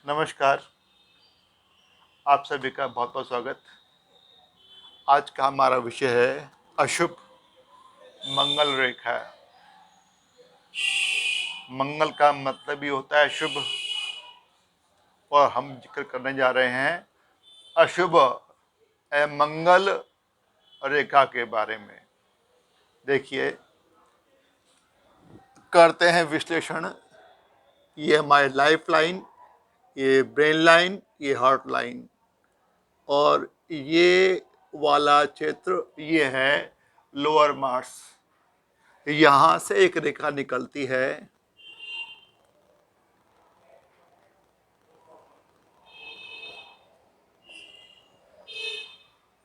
नमस्कार। आप सभी का बहुत बहुत स्वागत। आज का हमारा विषय है अशुभ मंगल रेखा। मंगल का मतलब ही होता है शुभ, और हम जिक्र करने जा रहे हैं अशुभ मंगल रेखा के बारे में। देखिए, करते हैं विश्लेषण। ये हमारी लाइफ लाइन, ये ब्रेन लाइन, ये हार्ट लाइन, और ये वाला क्षेत्र ये है लोअर मार्स। यहाँ से एक रेखा निकलती है,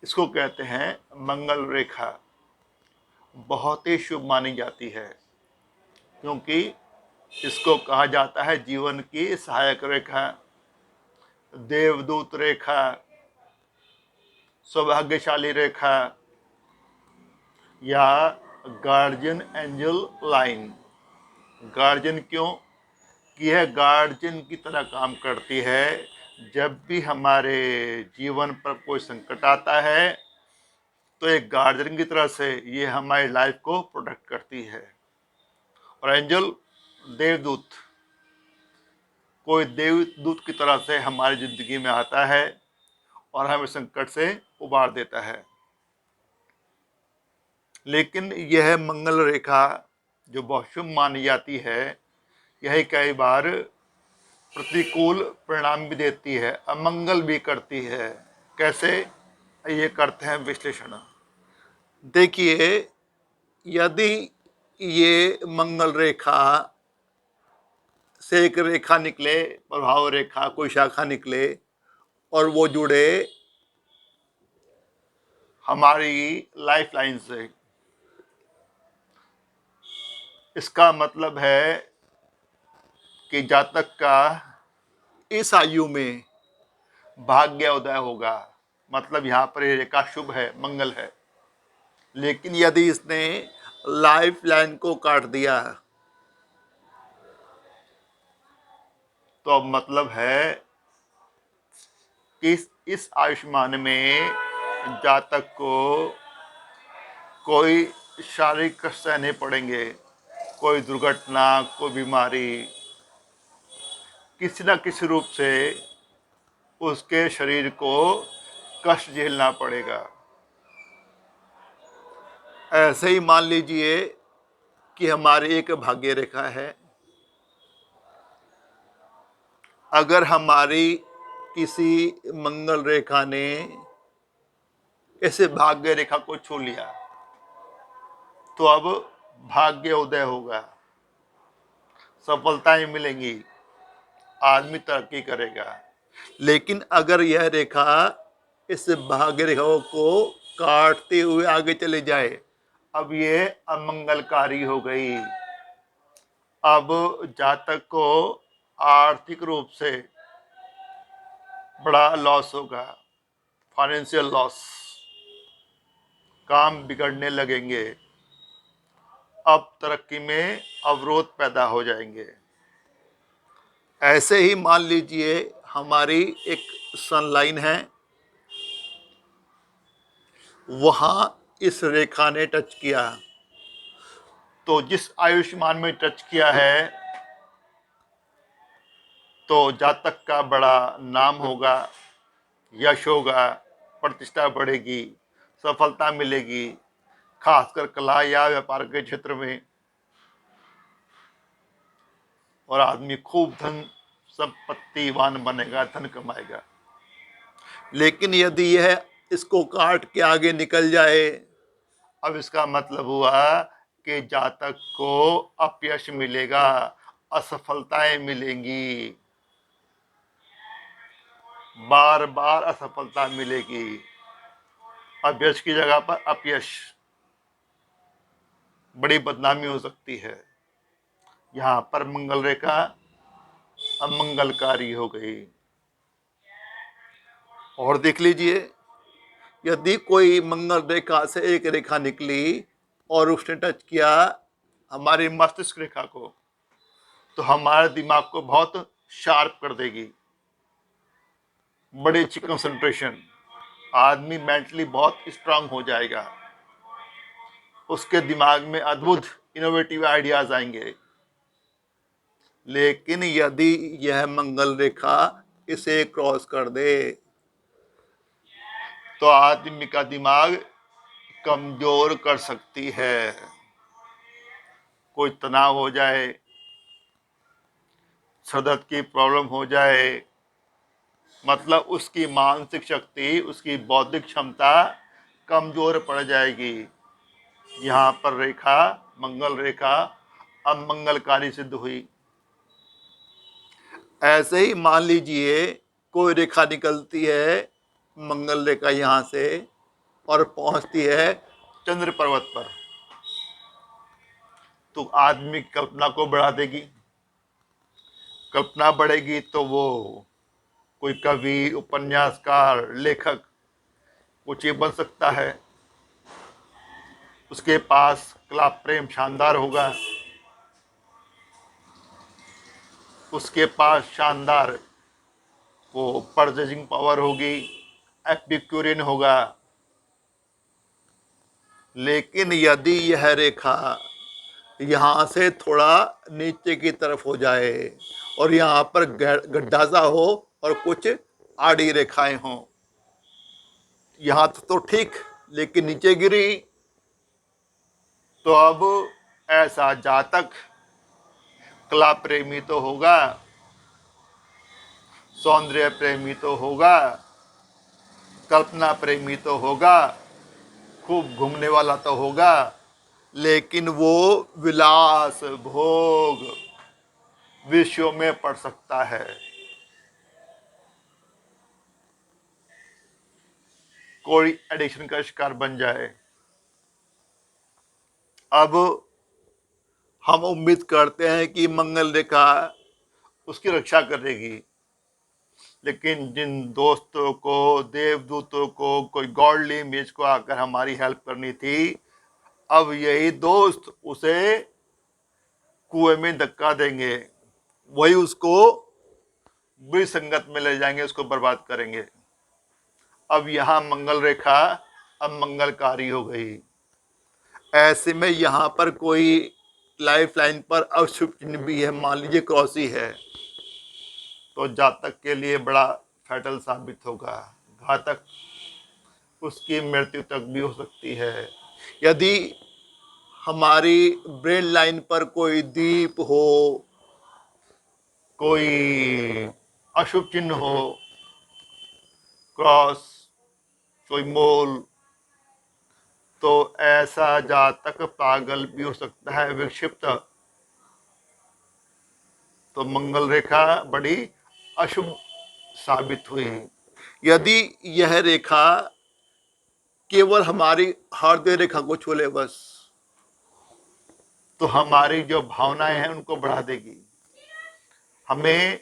इसको कहते हैं मंगल रेखा। बहुत ही शुभ मानी जाती है, क्योंकि इसको कहा जाता है जीवन की सहायक रेखा, देवदूत रेखा, सौभाग्यशाली रेखा, या गार्जियन एंजल लाइन। गार्जियन क्यों? कि यह गार्जियन की तरह काम करती है। जब भी हमारे जीवन पर कोई संकट आता है तो एक गार्जियन की तरह से ये हमारी लाइफ को प्रोटेक्ट करती है। और एंजल, देवदूत, कोई देवदूत की तरह से हमारी जिंदगी में आता है और हमें संकट से उबार देता है। लेकिन यह मंगल रेखा जो बहुत शुभ मानी जाती है, यही कई बार प्रतिकूल परिणाम भी देती है, अमंगल भी करती है। कैसे? ये करते हैं विश्लेषण। देखिए, यदि ये मंगल रेखा से एक रेखा निकले, प्रभाव रेखा, कोई शाखा निकले, और वो जुड़े हमारी लाइफ लाइन से, इसका मतलब है कि जातक का इस आयु में भाग्य उदय होगा। मतलब यहाँ पर ये रेखा शुभ है, मंगल है। लेकिन यदि इसने लाइफ लाइन को काट दिया तो अब मतलब है कि इस आयुष्मान में जातक को कोई शारीरिक कष्ट सहने पड़ेंगे। कोई दुर्घटना, कोई बीमारी, किसी न किसी रूप से उसके शरीर को कष्ट झेलना पड़ेगा। ऐसे ही मान लीजिए कि हमारी एक भाग्य रेखा है। अगर हमारी किसी मंगल रेखा ने ऐसे भाग्य रेखा को छू लिया तो अब भाग्य उदय होगा, सफलताएं मिलेंगी, आदमी तरक्की करेगा। लेकिन अगर यह रेखा इस भाग्य रेखाओं को काटते हुए आगे चले जाए, अब ये अमंगलकारी हो गई। अब जातक को आर्थिक रूप से बड़ा लॉस होगा, फाइनेंशियल लॉस, काम बिगड़ने लगेंगे, अब तरक्की में अवरोध पैदा हो जाएंगे। ऐसे ही मान लीजिए हमारी एक सन लाइन है, वहां इस रेखा ने टच किया, तो जिस आयुष्मान में टच किया है तो जातक का बड़ा नाम होगा, यश होगा, प्रतिष्ठा बढ़ेगी, सफलता मिलेगी, खासकर कला या व्यापार के क्षेत्र में। और आदमी खूब धन संपत्तिवान बनेगा, धन कमाएगा। लेकिन यदि यह इसको काट के आगे निकल जाए, अब इसका मतलब हुआ कि जातक को अपयश मिलेगा, असफलताएं मिलेंगी, बार बार असफलता मिलेगी। अपयश की जगह पर अपयश, बड़ी बदनामी हो सकती है। यहाँ पर मंगल रेखा अमंगलकारी हो गई। और देख लीजिए, यदि कोई मंगल रेखा से एक रेखा निकली और उसने टच किया हमारी मस्तिष्क रेखा को, तो हमारे दिमाग को बहुत शार्प कर देगी। बड़ी अच्छी कंसंट्रेशन, आदमी मेंटली बहुत स्ट्रांग हो जाएगा, उसके दिमाग में अद्भुत इनोवेटिव आइडियाज आएंगे। लेकिन यदि यह मंगल रेखा इसे क्रॉस कर दे तो आदमी का दिमाग कमजोर कर सकती है। कोई तनाव हो जाए, सदत की प्रॉब्लम हो जाए, मतलब उसकी मानसिक शक्ति, उसकी बौद्धिक क्षमता कमजोर पड़ जाएगी। यहाँ पर रेखा, मंगल रेखा अमंगलकारी सिद्ध हुई। ऐसे ही मान लीजिए कोई रेखा निकलती है, मंगल रेखा यहाँ से, और पहुंचती है चंद्र पर्वत पर, तो आदमी की कल्पना को बढ़ा देगी। कल्पना बढ़ेगी तो वो कोई कवि, उपन्यासकार, लेखक कुछ ये बन सकता है। उसके पास कला प्रेम शानदार होगा, उसके पास शानदार वो परचेजिंग पावर होगी, एपिक्यूरियन होगा। लेकिन यदि यह रेखा यहाँ से थोड़ा नीचे की तरफ हो जाए और यहाँ पर गड्ढा सा हो और कुछ आड़ी रेखाएं हों, यहाँ तो ठीक, लेकिन नीचे गिरी, तो अब ऐसा जातक कला प्रेमी तो होगा, सौंदर्य प्रेमी तो होगा, कल्पना प्रेमी तो होगा, खूब घूमने वाला तो होगा, लेकिन वो विलास भोग विषयों में पड़ सकता है। कोई एडिक्शन का शिकार बन जाए। अब हम उम्मीद करते हैं कि मंगल रेखा उसकी रक्षा करेगी, लेकिन जिन दोस्तों को, देवदूतों को, कोई गॉडली इमेज को आकर हमारी हेल्प करनी थी, अब यही दोस्त उसे कुएं में धक्का देंगे, वही उसको बुरी संगत में ले जाएंगे, उसको बर्बाद करेंगे। अब यहां मंगल रेखा अब मंगलकारी हो गई। ऐसे में यहाँ पर कोई लाइफ लाइन पर अशुभ चिन्ह भी है, मान लीजिए क्रॉसी है, तो जातक के लिए बड़ा फैटल साबित होगा, घातक, उसकी मृत्यु तक भी हो सकती है। यदि हमारी ब्रेन लाइन पर कोई दीप हो, कोई अशुभ चिन्ह हो, क्रॉस, कोई मोल, तो ऐसा जातक पागल भी हो सकता है, विक्षिप्त। तो मंगल रेखा बड़ी अशुभ साबित हुई। यदि यह रेखा केवल हमारी हृदय रेखा को छूले बस, तो हमारी जो भावनाएं हैं उनको बढ़ा देगी, हमें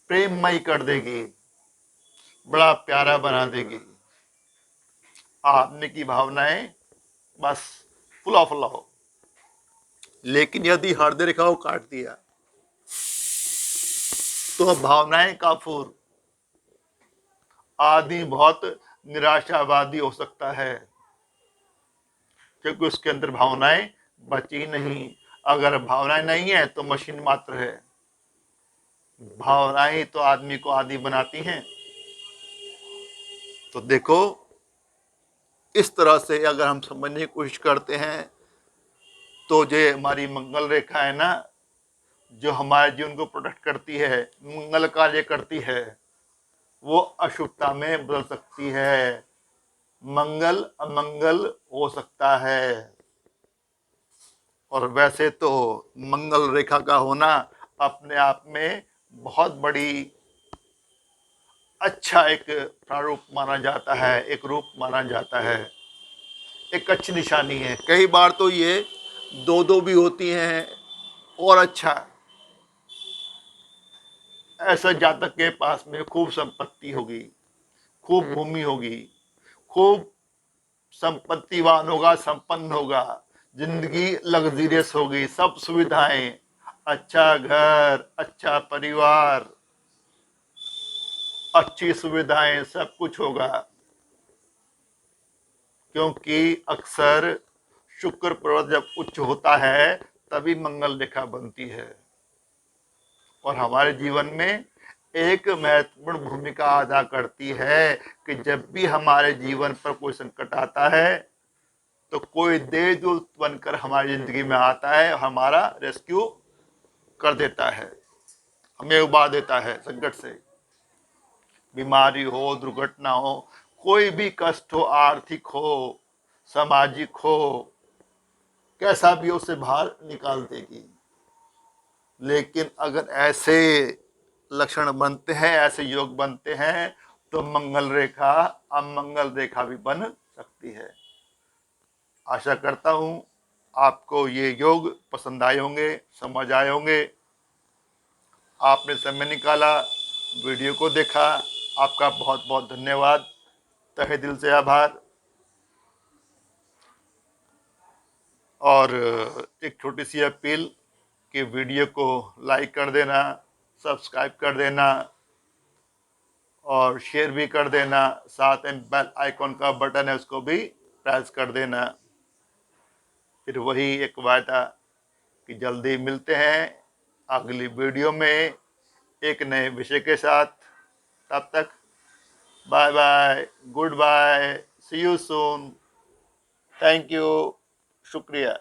प्रेममय कर देगी, बड़ा प्यारा बना देगी। आदमी की भावनाएं बस फुला फुला हो। लेकिन यदि हृदय रेखा को काट दिया तो भावनाएं काफूर, आदमी बहुत निराशावादी हो सकता है, क्योंकि उसके अंदर भावनाएं बची नहीं। अगर भावनाएं नहीं है तो मशीन मात्र है। भावनाएं तो आदमी को आदि बनाती हैं। तो देखो, इस तरह से अगर हम समझने की कोशिश करते हैं तो जो हमारी मंगल रेखा है ना, जो हमारे जीवन को प्रोटेक्ट करती है, मंगल कार्य करती है, वो अशुभता में बदल सकती है, मंगल अमंगल हो सकता है। और वैसे तो मंगल रेखा का होना अपने आप में बहुत बड़ी अच्छा एक प्रारूप माना जाता है, एक रूप माना जाता है, एक अच्छी निशानी है। कई बार तो ये दो दो भी होती हैं और अच्छा। ऐसा जातक के पास में खूब संपत्ति होगी, खूब भूमि होगी, खूब संपत्तिवान होगा, संपन्न होगा, जिंदगी लग्जरियस होगी, सब सुविधाएं, अच्छा घर, अच्छा परिवार, अच्छी सुविधाएं, सब कुछ होगा। क्योंकि अक्सर शुक्र पर्वत जब उच्च होता है तभी मंगल रेखा बनती है। और हमारे जीवन में एक महत्वपूर्ण भूमिका अदा करती है कि जब भी हमारे जीवन पर कोई संकट आता है तो कोई देवदूत बनकर हमारी जिंदगी में आता है और हमारा रेस्क्यू कर देता है, हमें उबार देता है संकट से। बीमारी हो, दुर्घटना हो, कोई भी कष्ट हो, आर्थिक हो, सामाजिक हो, कैसा भी हो, उसे बाहर निकाल देगी। लेकिन अगर ऐसे लक्षण बनते हैं, ऐसे योग बनते हैं, तो मंगल रेखा अमंगल रेखा भी बन सकती है। आशा करता हूं आपको ये योग पसंद आए होंगे, समझ आए होंगे। आपने समय निकाला, वीडियो को देखा, आपका बहुत बहुत धन्यवाद, तहे दिल से आभार। और एक छोटी सी अपील कि वीडियो को लाइक कर देना, सब्सक्राइब कर देना और शेयर भी कर देना। साथ में बेल आइकॉन का बटन है, उसको भी प्रेस कर देना। फिर वही एक वादा कि जल्दी मिलते हैं अगली वीडियो में एक नए विषय के साथ। तब तक bye bye, good bye, see you soon, thank you, शुक्रिया।